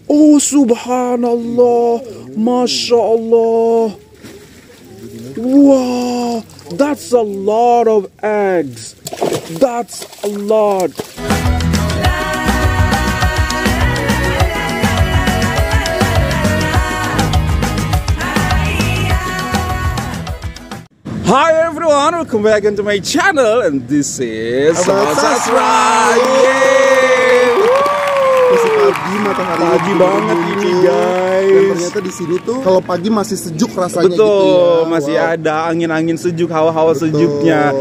Oh, subhanallah. Masya Allah. Wow, that's a lot of eggs. That's a lot. Hi everyone, welcome back into my channel, and this is Sasra. Pagi banget ini guys. Dan ternyata di sini tuh kalau pagi masih sejuk rasanya. Betul, gitu ya. masih ada angin-angin sejuk, hawa-hawa sejuknya.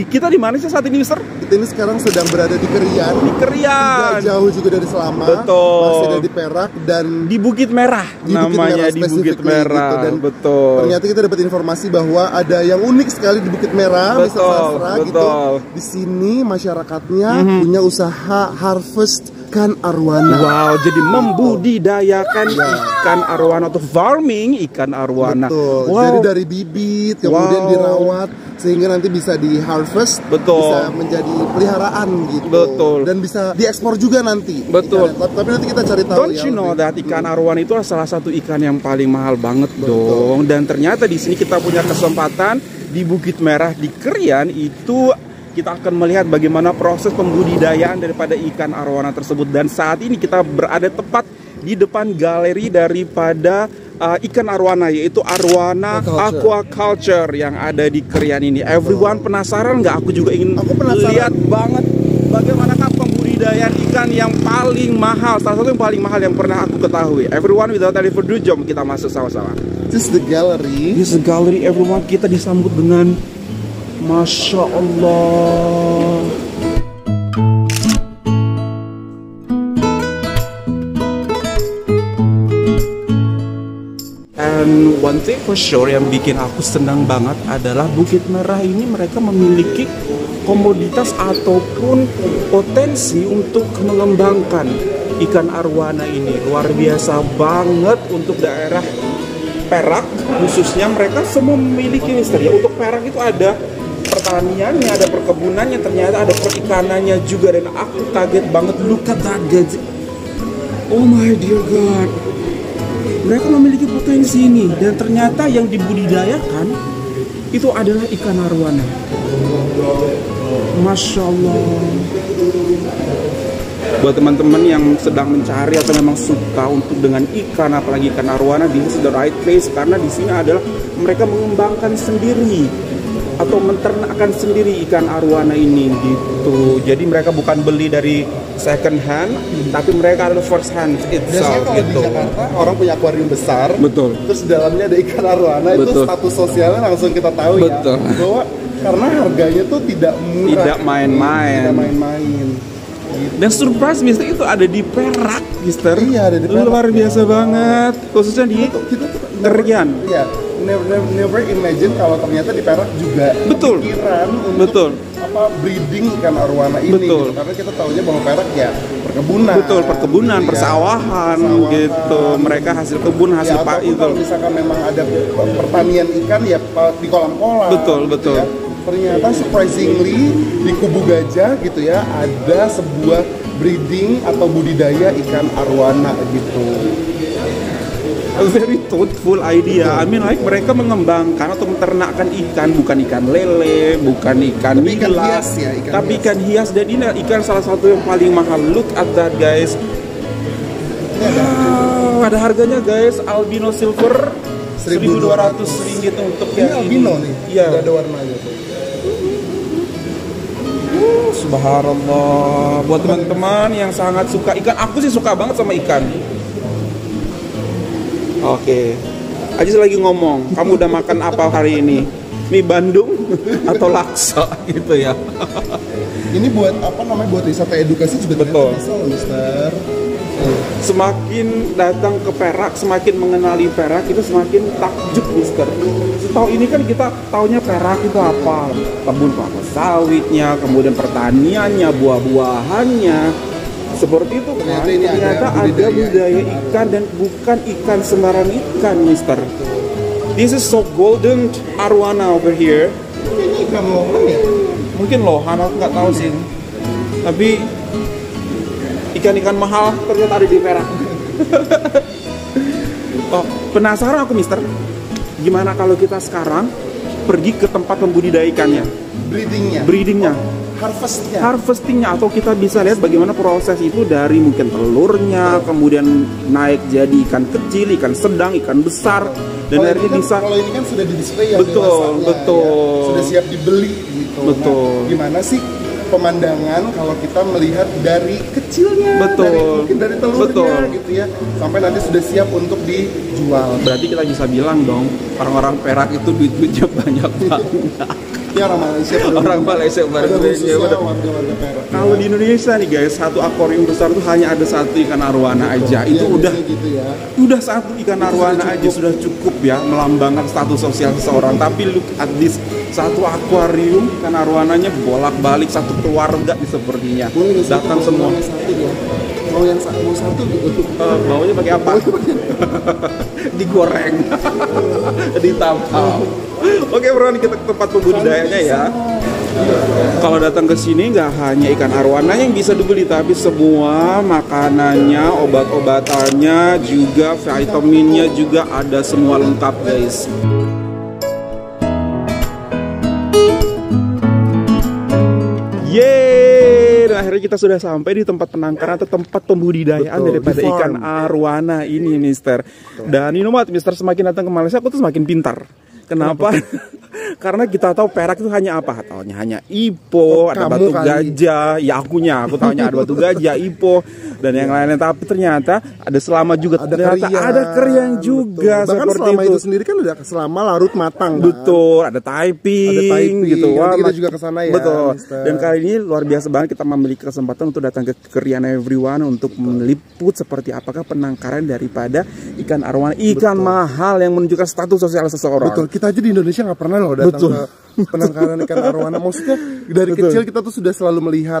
Kita di mana sih saat ini, Mister? Kita ini sekarang sedang berada di Kerian. Di Kerian. Tidak jauh juga dari Selama. Betul. Masih ada di Perak dan di Bukit Merah. Namanya di Bukit Merah. Gitu. Dan betul. Ternyata kita dapat informasi bahwa ada yang unik sekali di Bukit Merah, betul, Sasra, betul. gitu. Di sini masyarakatnya punya usaha harvest ikan arwana. Wow, jadi membudidayakan ikan arwana atau farming ikan arwana. Betul. Wow. Jadi dari bibit kemudian dirawat sehingga nanti bisa di harvest, bisa menjadi peliharaan gitu. Betul. Dan bisa diekspor juga nanti. Betul. Tapi nanti kita cari tahu. Don't you know that ikan arwana itu salah satu ikan yang paling mahal banget dong. Dan ternyata di sini kita punya kesempatan di Bukit Merah di Kerian itu kita akan melihat bagaimana proses pembudidayaan daripada ikan arwana tersebut. Dan saat ini kita berada tepat di depan galeri daripada ikan arwana, yaitu Arwana Aquaculture yang ada di Kerian ini. Everyone penasaran nggak? Aku juga ingin lihat banget bagaimana pembudidayaan ikan yang paling mahal, salah satu yang paling mahal yang pernah aku ketahui. Everyone, without any further ado, jom kita masuk sama-sama. This is the gallery. This is the gallery, everyone. Kita disambut dengan Masya Allah. And one thing for sure yang bikin aku senang banget adalah Bukit Merah ini mereka memiliki komoditas ataupun potensi untuk mengembangkan ikan arwana ini. Luar biasa banget untuk daerah Perak khususnya, mereka semua memiliki misteri. Untuk Perak itu ada pertaniannya, ada perkebunannya, ternyata ada perikanannya juga. Dan aku kaget banget, look at that guys. Oh my dear God, mereka memiliki potensi ini. Dan ternyata yang dibudidayakan itu adalah ikan arwana. Masya Allah. Buat teman-teman yang sedang mencari atau memang suka untuk dengan ikan, apalagi ikan arwana, this is the right place. Karena di sini adalah mereka mengembangkan sendiri atau menternakkan sendiri ikan arwana ini gitu. Jadi mereka bukan beli dari second hand, tapi mereka adalah first hand itself gitu. Di Jakarta orang punya akuarium besar, betul. Terus dalamnya ada ikan arwana, betul. Itu status sosialnya langsung kita tahu betul. Ya. Bahwa karena harganya tuh tidak murah, tidak main-main. Dan surprise Mister itu ada di Perak, Mister. Iya, ada di Perak. Luar biasa banget, khususnya di Kerian. Iya, never imagine kalau ternyata di Perak juga betul. Pikiran untuk breeding ikan arwana ini. Betul. Gitu. Karena kita tahunya bahwa Perak ya perkebunan. Betul, perkebunan, persawahan gitu. Mereka hasil kebun, hasil ya, itu. Kalau misalkan memang ada pertanian ikan ya di kolam-kolam. Betul, betul. Ya. Ternyata surprisingly di Kubu Gajah gitu ya ada sebuah breeding atau budidaya ikan arwana gitu. A very thoughtful idea. I mean like mereka mengembangkan atau menternakkan ikan, bukan ikan lele, bukan ikan nila, tapi ikan hias. Dan ini ikan salah satu yang paling mahal. Look at that guys. Wow, ada harganya guys. Albino silver 1.200 ringgit untuk yang albino nih. Iya. Ada warnanya tuh. Subhanallah. Buat teman-teman yang sangat suka ikan, aku sih suka banget sama ikan. Oke, Ajis lagi ngomong, kamu udah makan apa hari ini? Mie Bandung atau laksa gitu ya? Ini buat apa namanya? Buat wisata edukasi juga. Betul. Bisa, Mister. Semakin datang ke Perak, semakin mengenali Perak itu semakin takjub, Mister. Setahu ini kan kita taunya Perak itu apa? Kebun kelapa sawitnya, kemudian pertaniannya, buah-buahannya, seperti itu kan. Ternyata ada budaya ikan dan bukan ikan sembarang ikan, Mister. This is so golden arwana over here. Ini ikan lohan ya? Mungkin lohan, aku nggak tahu sih. Tapi ikan-ikan mahal ternyata ada di Perak. Oh, penasaran aku, Mister. Gimana kalau kita sekarang pergi ke tempat membudidaya ikannya? Breedingnya. Harvestingnya, atau kita bisa lihat bagaimana proses itu dari mungkin telurnya, kemudian naik jadi ikan kecil, ikan sedang, ikan besar, dan akhirnya kan, bisa. Kalau ini kan sudah di display ya, betul. Ya, sudah siap dibeli gitu. Betul. Nah, gimana sih pemandangan kalau kita melihat dari kecilnya, mungkin dari telurnya gitu ya, sampai nanti sudah siap untuk dijual. Berarti kita bisa bilang dong, orang-orang Perak itu duit-duitnya banyak banget. Ya, orang Malaysia. Warga Perak. Kalau di Indonesia nih guys, satu akuarium besar tuh hanya ada satu ikan arwana aja. Itu udah gitu ya. Udah satu ikan arwana aja sudah cukup ya melambangkan status sosial seseorang. Tapi look at this, satu akuarium ikan arwananya bolak-balik satu keluarga nih sepertinya. Datang semua. Mau satu gitu. Baunya pakai apa? Digoreng. Ditampal. Oke bro, kita ke tempat pembudidayanya ya. Kalau datang ke sini nggak hanya ikan arwana yang bisa dibeli, tapi semua makanannya, obat-obatannya, juga vitaminnya juga ada semua lengkap guys. Yeay, dan akhirnya kita sudah sampai di tempat penangkaran atau tempat pembudidayaan daripada ikan arwana ini, Mister. Dan you know what, Mister, semakin datang ke Malaysia aku tuh semakin pintar. Kenapa? Karena kita tahu Perak itu hanya apa? Taunya hanya Ipoh, ada batu gajah. Ya aku taunya ada batu gajah, Ipoh, dan yang lainnya. Tapi ternyata ada selama juga. Ternyata ada keriang juga. Bahkan seperti selama itu sendiri kan udah selama larut matang. Betul, ada taiping gitu. Wah, kita juga kesana ya. Betul. Mister. Dan kali ini luar biasa banget kita memiliki kesempatan untuk datang ke Korean Everyone untuk meliput seperti apakah penangkaran daripada ikan arwana, ikan mahal yang menunjukkan status sosial seseorang. Betul. Kita aja di Indonesia nggak pernah loh datang ke penangkaran ikan arwana. Maksudnya dari kecil kita tuh sudah selalu melihat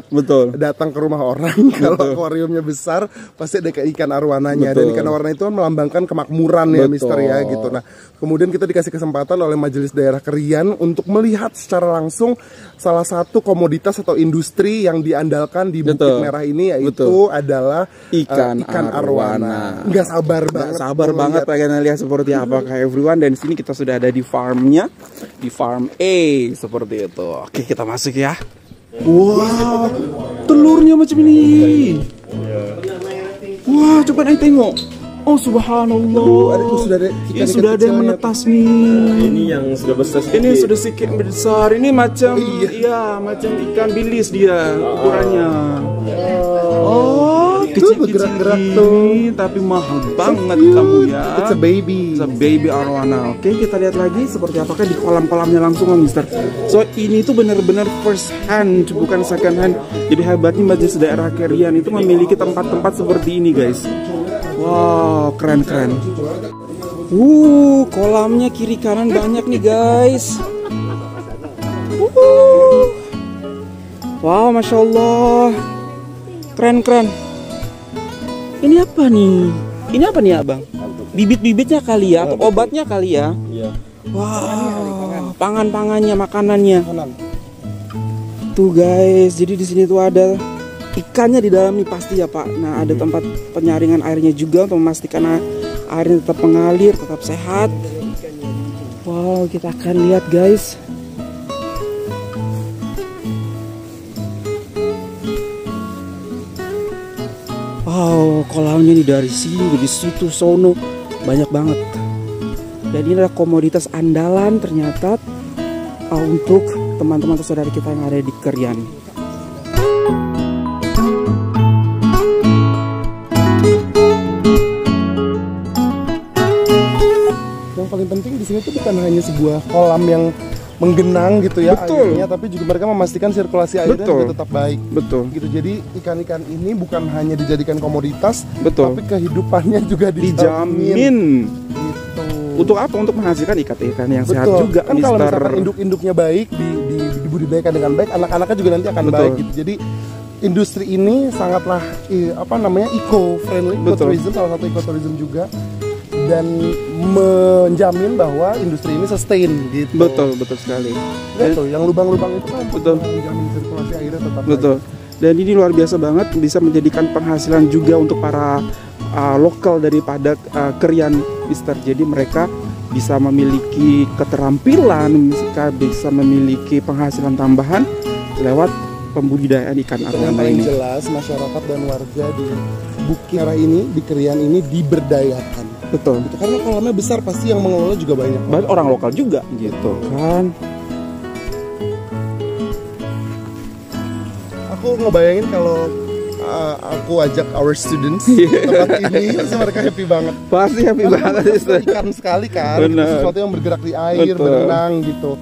datang ke rumah orang kalau akuariumnya besar pasti ada ikan arwananya. Dan ikan arwana itu kan melambangkan kemakmuran ya, Mister ya gitu. Nah, kemudian kita dikasih kesempatan oleh Majelis Daerah Kerian untuk melihat secara langsung salah satu komoditas atau industri yang diandalkan di Bukit Merah ini, yaitu adalah ikan arwana. Nggak sabar banget pengen lihat seperti apakah everyone. Dan sini kita sudah ada di farmnya, di farm A seperti itu. Oke, kita masuk ya. Wow, telurnya macam ini. Wah, coba naik tengok. Oh subhanallah. Sudah ada yang menetas nih. Ini yang sudah besar. Ini sudah sedikit besar. Ini macam macam ikan bilis dia ukurannya. Oh, kecil bergerak-gerak tuh. Tapi mahal banget kamu ya. It's a baby arwana. Oke, kita lihat lagi seperti apakah di kolam-kolamnya langsung, Mister. So ini tuh benar-benar first hand, bukan second hand. Jadi hebatnya Majelis Daerah Kerian itu memiliki tempat-tempat seperti ini, guys. Wow, keren. Kolamnya kiri kanan banyak nih, guys. Wow, masya Allah, keren. Ini apa nih, Abang? Bibit-bibitnya kali ya, atau obatnya kali ya? Iya. Wow, pangan-pangannya, makanannya. Tuh guys, jadi di sini tuh ada ikannya di dalam nih pasti ya Pak. Nah, ada tempat penyaringan airnya juga untuk memastikan airnya tetap mengalir, tetap sehat. Wow, kita akan lihat guys. Wow, kolamnya nih dari sini, dari situ, sono, banyak banget. Dan ini adalah komoditas andalan ternyata untuk teman-teman atau saudara kita yang ada di Kerian. Yang paling penting di sini tuh bukan hanya sebuah kolam yang menggenang gitu ya airnya, tapi juga mereka memastikan sirkulasi airnya juga tetap baik. Gitu. Jadi ikan-ikan ini bukan hanya dijadikan komoditas, tapi kehidupannya juga dijamin. Gitu. Untuk apa? Untuk menghasilkan ikan-ikan yang sehat juga. Kan kalau misalkan induk-induknya baik, dibudidayakan dengan baik, anak-anaknya juga nanti akan baik gitu. Jadi industri ini sangatlah eco-friendly, ecotourism, salah satu ecotourism juga. Dan menjamin bahwa industri ini sustain gitu. Betul sekali. Betul, yang lubang-lubang itu kan menjamin sirkulasi airnya tetap baik. Dan ini luar biasa banget, bisa menjadikan penghasilan juga untuk para lokal daripada Korean Easter. Jadi mereka bisa memiliki keterampilan, bisa memiliki penghasilan tambahan lewat pembudidayaan ikan arowana ini. Yang jelas masyarakat dan warga di Bukit Merah ini, di Krian ini diberdayakan. Betul. Gitu. Karena kolamnya besar, pasti yang mengelola juga banyak. Banyak orang lokal juga gitu kan. Aku ngebayangin kalau aku ajak our students ke tempat ini, pasti mereka happy banget. Pasti happy banget. Ikan sekali kan, sesuatu yang bergerak di air, berenang gitu.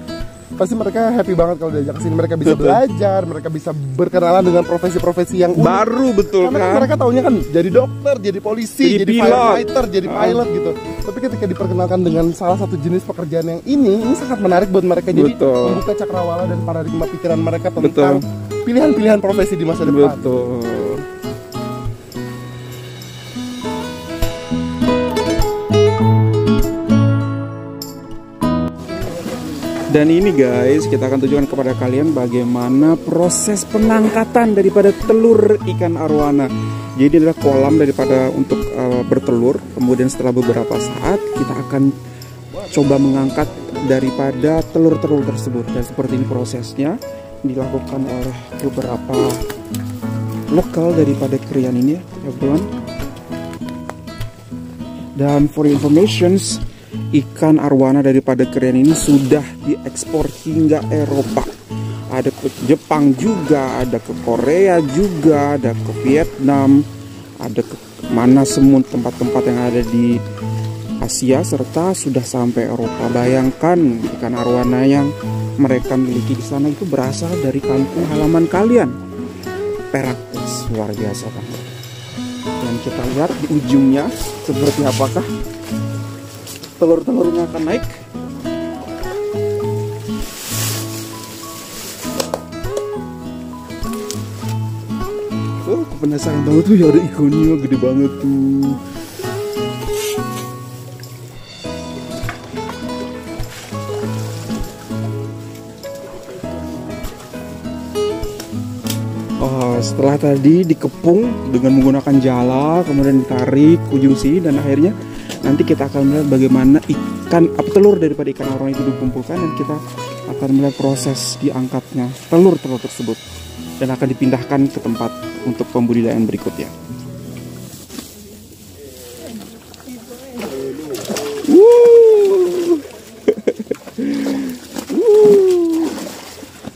Pasti mereka happy banget kalau diajak ke sini. Mereka bisa belajar, mereka bisa berkenalan dengan profesi-profesi yang baru, betul. Karena kan mereka taunya kan jadi dokter, jadi polisi, jadi firefighter, jadi pilot gitu. Tapi ketika diperkenalkan dengan salah satu jenis pekerjaan yang ini sangat menarik buat mereka. Jadi membuka cakrawala dan paradigma pikiran mereka tentang pilihan-pilihan profesi di masa depan. Betul. Dan ini guys, kita akan tunjukkan kepada kalian bagaimana proses penangkatan daripada telur ikan arowana. Jadi adalah kolam daripada untuk bertelur. Kemudian setelah beberapa saat kita akan coba mengangkat daripada telur-telur tersebut. Dan seperti ini prosesnya dilakukan oleh beberapa lokal daripada Korean ini ya teman-teman. Dan for informations, ikan arowana daripada Korean ini sudah diekspor hingga Eropa. Ada ke Jepang juga, ada ke Korea juga, ada ke Vietnam, ada ke mana semua tempat-tempat yang ada di Asia, serta sudah sampai Eropa. Bayangkan ikan arowana yang mereka miliki di sana itu berasal dari kampung halaman kalian, Perak. Luar biasa banget. Dan kita lihat di ujungnya seperti apakah telur-telurnya akan naik. Oh, penasaran banget tuh, ya ada ikannya gede banget tuh. Oh, setelah tadi dikepung dengan menggunakan jala, kemudian ditarik ke ujung sini, dan akhirnya nanti kita akan melihat bagaimana telur daripada ikan arowana itu dikumpulkan, dan kita akan melihat proses diangkatnya telur-telur tersebut dan akan dipindahkan ke tempat untuk pembudidayaan berikutnya.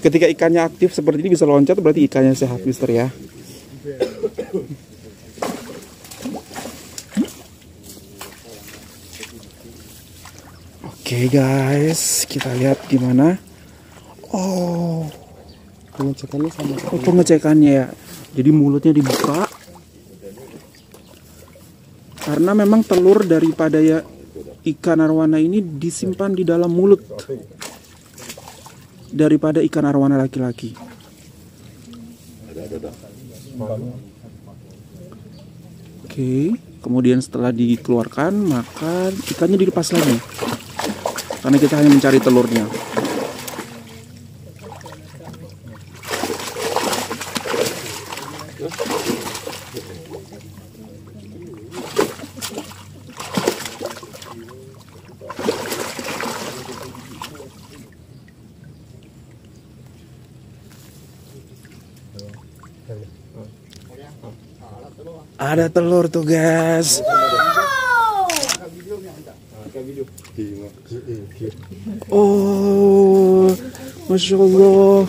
Ketika ikannya aktif seperti ini bisa loncat, berarti ikannya sehat, Mister ya. Oke guys, kita lihat gimana. Oh, pengecekannya sama. Oh, pengecekannya ya. Jadi mulutnya dibuka. Karena memang telur daripada ya ikan arowana ini disimpan di dalam mulut daripada ikan arowana laki-laki. Oke, kemudian setelah dikeluarkan, maka ikannya dilepas lagi. Karena kita hanya mencari telurnya. Ada telur tuh guys. Oh, Masya Allah.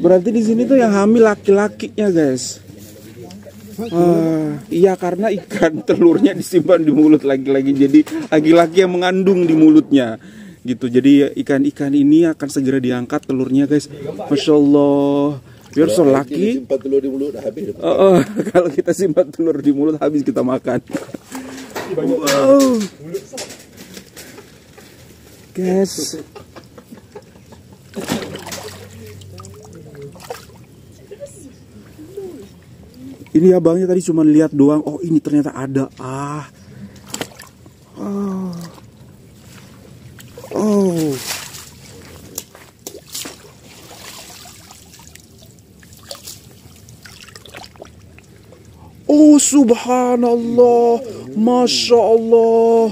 Berarti di sini tuh yang hamil laki-lakinya guys. Iya, karena ikan telurnya disimpan di mulut laki-laki, jadi laki-laki yang mengandung di mulutnya gitu. Jadi ikan-ikan ini akan segera diangkat telurnya guys. Masya Allah. Biar so lucky. Simpan telur di mulut habis. Kalau kita simpan telur di mulut habis kita makan. Wow. Guys. Ini abangnya tadi cuma lihat doang. Oh, ini ternyata ada. Oh. Oh subhanallah, masya Allah.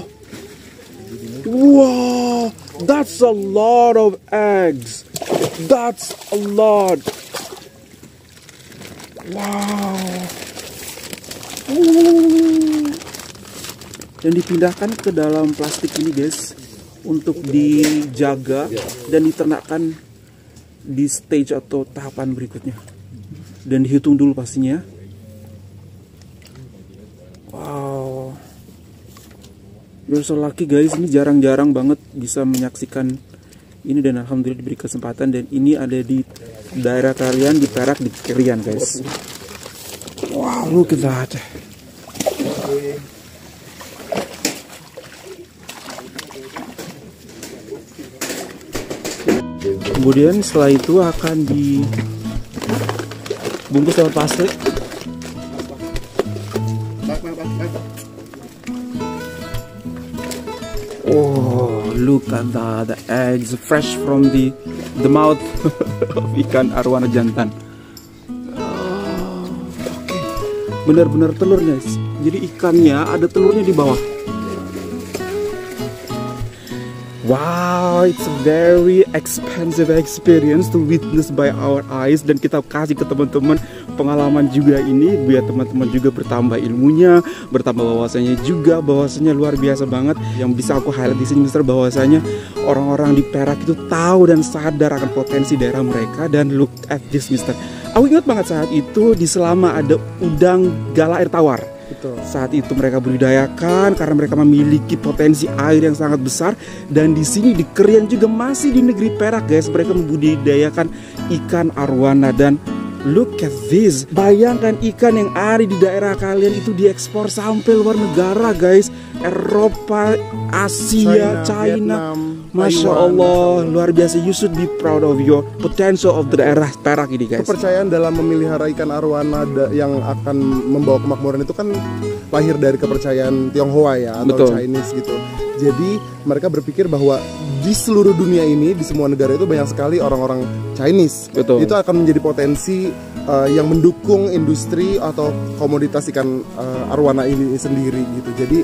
Wow, that's a lot of eggs. That's a lot. Wow. Dan dipindahkan ke dalam plastik ini guys, untuk dijaga dan diternakkan di stage atau tahapan berikutnya. Dan dihitung dulu pastinya. Wow, you're so lucky guys, ini jarang-jarang banget bisa menyaksikan ini, dan alhamdulillah diberi kesempatan. Dan ini ada di daerah kalian, di Perak, di Krian guys. Wow, look at that. Kemudian setelah itu akan dibungkus dalam plastik. Oh, look at that, the eggs fresh from the mouth of ikan arwana jantan. Oke. Benar-benar telurnya. Jadi ikannya ada telurnya di bawah. Wow, it's a very expensive experience to witness by our eyes, dan kita kasih ke teman-teman pengalaman juga ini biar teman-teman juga bertambah ilmunya, bertambah bahwasanya luar biasa banget. Yang bisa aku highlight di sini Mister, bahwasanya orang-orang di Perak itu tahu dan sadar akan potensi daerah mereka. Dan look at this Mister, aku ingat banget saat itu di Selama ada udang gala air tawar. Betul. Saat itu mereka budidayakan karena mereka memiliki potensi air yang sangat besar. Dan di sini di Krian juga masih di negeri Perak guys, mereka membudidayakan ikan arwana. Dan look at this, bayangkan ikan yang ada di daerah kalian itu diekspor sampai luar negara guys, Eropa, Asia, China. Masya Allah, luar biasa. You should be proud of your potential of the daerah Perak ini guys. Kepercayaan dalam memelihara ikan arwana yang akan membawa kemakmuran itu kan lahir dari kepercayaan Tionghoa ya, atau betul, Chinese gitu. Jadi mereka berpikir bahwa di seluruh dunia ini, di semua negara itu banyak sekali orang-orang Chinese. Betul. Itu akan menjadi potensi yang mendukung industri atau komoditas ikan arwana ini sendiri gitu. Jadi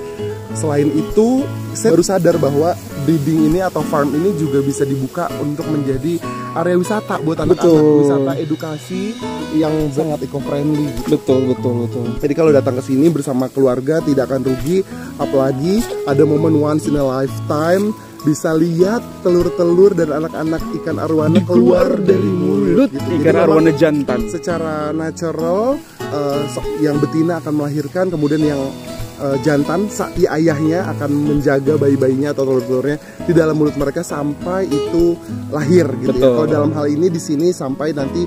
selain itu, saya baru sadar bahwa breeding ini atau farm ini juga bisa dibuka untuk menjadi area wisata buat anak-anak, wisata edukasi yang sangat eco-friendly gitu. Betul. Jadi kalau datang ke sini bersama keluarga tidak akan rugi, apalagi ada momen once in a lifetime bisa lihat telur-telur dan anak-anak ikan arwana keluar dari mulut gitu. Ikan arwana jantan. Secara natural, yang betina akan melahirkan, kemudian yang jantan, ayahnya akan menjaga bayi-bayinya atau telur-telurnya di dalam mulut mereka sampai itu lahir gitu. Betul. Ya. Kalau dalam hal ini di sini sampai nanti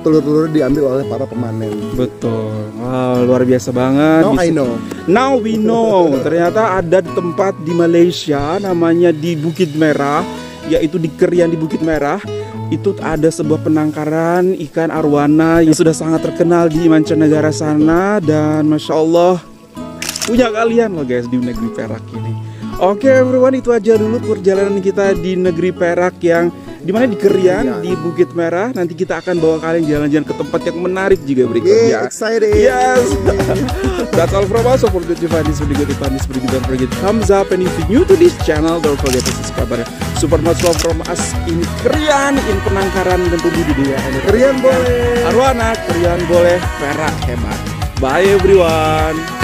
telur-telur diambil oleh para pemanen. Betul. Wow, luar biasa banget. Now we know. Ternyata ada tempat di Malaysia namanya di Bukit Merah, yaitu di Krian di Bukit Merah. Itu ada sebuah penangkaran ikan arwana yang sudah sangat terkenal di mancanegara sana, dan Masya Allah punya kalian loh guys di negeri Perak ini. Oke everyone, itu aja dulu perjalanan kita di negeri Perak yang dimana di Krian, di Bukit Merah. Nanti kita akan bawa kalian jalan-jalan ke tempat yang menarik juga berikutnya. Excited. Yes. That's all from us. So for the find this video, don't forget thumbs up, and if you're new to this channel, don't forget to subscribe. Super much love from us in Krian, in penangkaran dan pembudidayaan. Krian boleh arwana, Krian boleh, Perak hemat. Bye everyone.